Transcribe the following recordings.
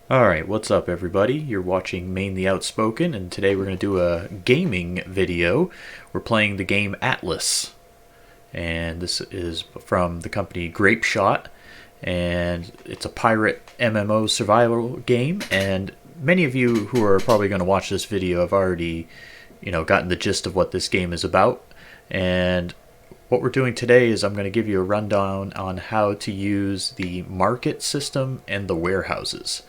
Alright, what's up everybody? You're watching Mainly Outspoken, and today we're going to do a gaming video. We're playing the game Atlas, and this is from the company Grapeshot, and it's a pirate MMO survival game, and many of you who are probably going to watch this video have already, gotten the gist of what this game is about, and what we're doing today is I'm going to give you a rundown on how to use the market system and the warehouses,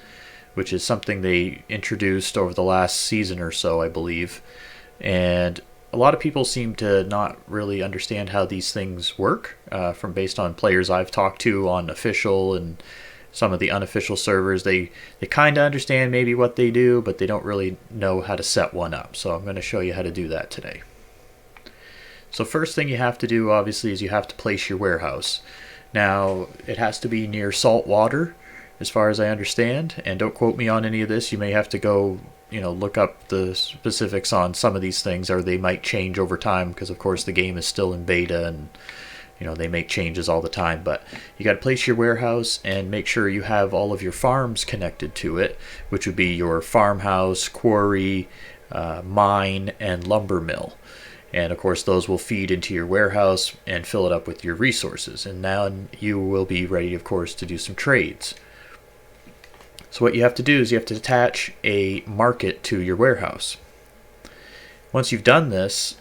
which is something they introduced over the last season or so, I believe. And a lot of people seem to not really understand how these things work, from based on players I've talked to on official and some of the unofficial servers. They kind of understand maybe what they do, but they don't really know how to set one up. So I'm going to show you how to do that today. So first thing you have to do, obviously, is you have to place your warehouse. Now, it has to be near salt water, as far as I understand, and don't quote me on any of this. You may have to go, look up the specifics on some of these things, or they might change over time, because of course the game is still in beta, and they make changes all the time. But you got to place your warehouse and make sure you have all of your farms connected to it, which would be your farmhouse, quarry, mine, and lumber mill. And of course those will feed into your warehouse and fill it up with your resources, and now you will be ready, of course, to do some trades. So what you have to do is you have to attach a market to your warehouse. Once you've done this,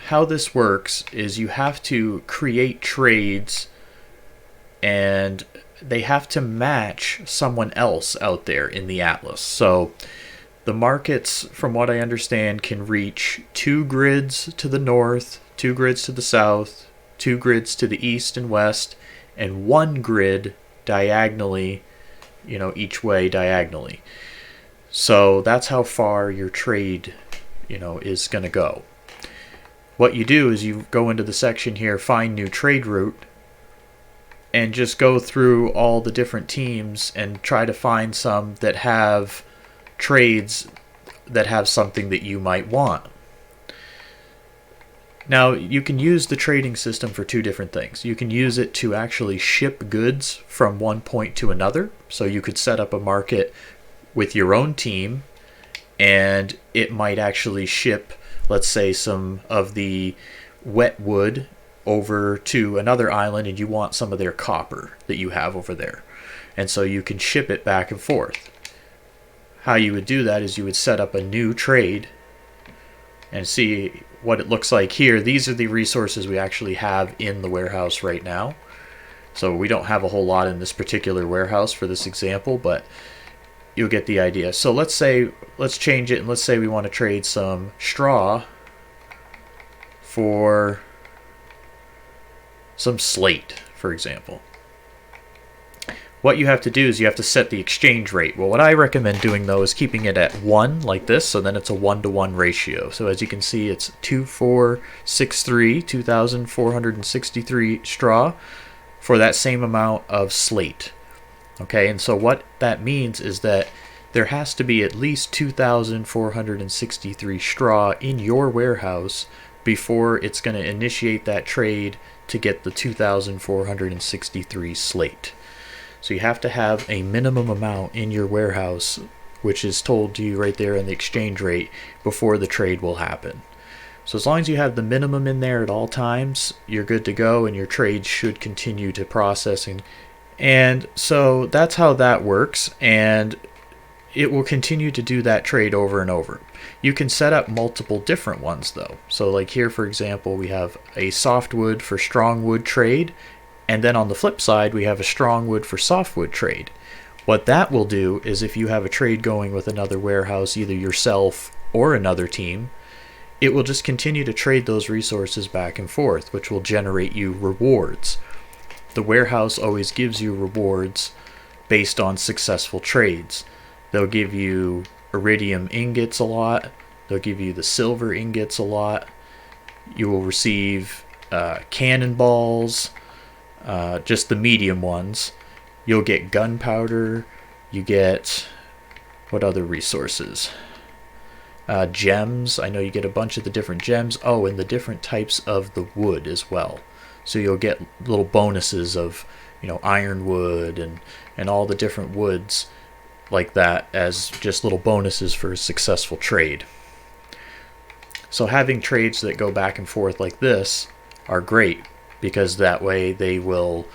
how this works is you have to create trades, and they have to match someone else out there in the Atlas. So the markets, from what I understand, can reach 2 grids to the north, 2 grids to the south, 2 grids to the east and west, and 1 grid diagonally, each way diagonally. So that's how far your trade, is going to go. What you do is you go into the section here, find new trade route, and just go through all the different teams and try to find some that have trades that have something that you might want. Now, you can use the trading system for 2 different things. You can use it to actually ship goods from one point to another. So you could set up a market with your own team, and it might actually ship, let's say, some of the wet wood over to another island, and you want some of their copper that you have over there. And so you can ship it back and forth. How you would do that is you would set up a new trade and see what it looks like here. These are the resources we actually have in the warehouse right now. So we don't have a whole lot in this particular warehouse for this example, but you'll get the idea. So let's change it, and let's say we want to trade some straw for some slate, for example. What you have to do is you have to set the exchange rate. Well, what I recommend doing, though, is keeping it at 1, like this, so then it's a 1-to-1 ratio. So as you can see, it's 2,463 straw for that same amount of slate. Okay, and so what that means is that there has to be at least 2,463 straw in your warehouse before it's going to initiate that trade to get the 2,463 slate. So you have to have a minimum amount in your warehouse, which is told to you right there in the exchange rate, before the trade will happen. So as long as you have the minimum in there at all times, you're good to go, and your trade should continue to process. And so that's how that works, and it will continue to do that trade over and over. You can set up multiple different ones, though. So like here, for example, we have a softwood for strong wood trade, and then on the flip side, we have a strong wood for softwood trade. What that will do is, if you have a trade going with another warehouse, either yourself or another team, it will just continue to trade those resources back and forth, which will generate you rewards. The warehouse always gives you rewards based on successful trades. They'll give you iridium ingots a lot. They'll give you the silver ingots a lot. You will receive cannonballs, just the medium ones. You'll get gunpowder. You get, what other resources? Gems. I know you get a bunch of the different gems. Oh, and the different types of the wood as well. So you'll get little bonuses of, ironwood and all the different woods like that as just little bonuses for a successful trade. So having trades that go back and forth like this are great, because that way they will,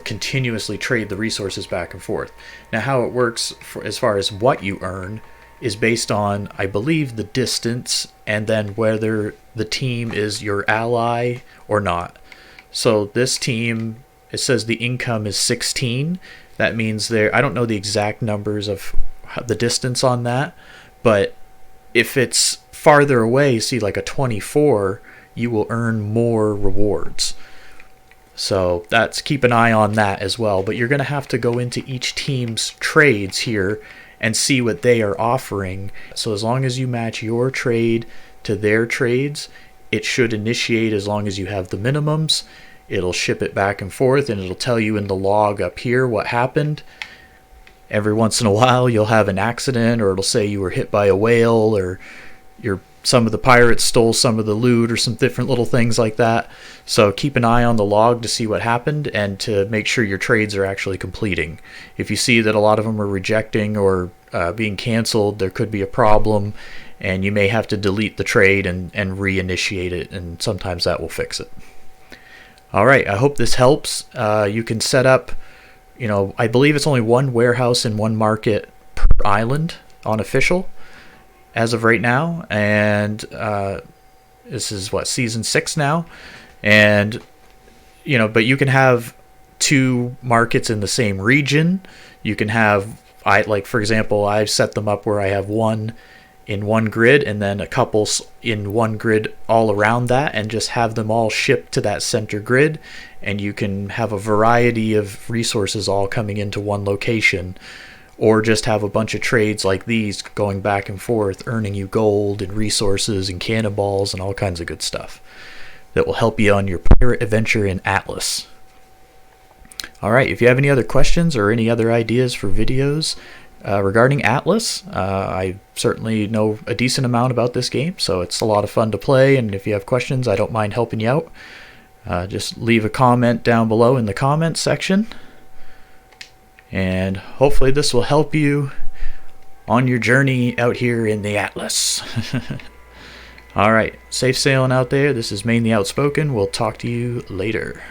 continuously trade the resources back and forth. Now, how it works as far as what you earn is based on, I believe, the distance and then whether the team is your ally or not. So this team, it says the income is 16. That means I don't know the exact numbers of the distance on that, but if it's farther away, see like a 24, you will earn more rewards. So keep an eye on that as well. But you're going to have to go into each team's trades here and see what they are offering. So as long as you match your trade to their trades, it should initiate as long as you have the minimums. It'll ship it back and forth, and it'll tell you in the log up here what happened. Every once in a while you'll have an accident, or it'll say you were hit by a whale, or some of the pirates stole some of the loot, or some different little things like that. So keep an eye on the log to see what happened and to make sure your trades are actually completing. If you see that a lot of them are rejecting or being canceled, there could be a problem, and you may have to delete the trade and reinitiate it, and sometimes that will fix it. Alright, I hope this helps. You can set up, I believe it's only one warehouse and one market per island on official as of right now, and this is season 6 now, and but you can have 2 markets in the same region. You can have, for example, I've set them up where I have one in one grid and then a couple in one grid all around that, and just have them all shipped to that center grid, and you can have a variety of resources all coming into one location. Or just have a bunch of trades like these going back and forth, earning you gold and resources and cannonballs and all kinds of good stuff that will help you on your pirate adventure in Atlas. Alright, if you have any other questions or any other ideas for videos regarding Atlas, I certainly know a decent amount about this game, so it's a lot of fun to play, and if you have questions, I don't mind helping you out. Just leave a comment down below in the comments section. And hopefully this will help you on your journey out here in the Atlas. Alright, safe sailing out there. This is Main the Outspoken. We'll talk to you later.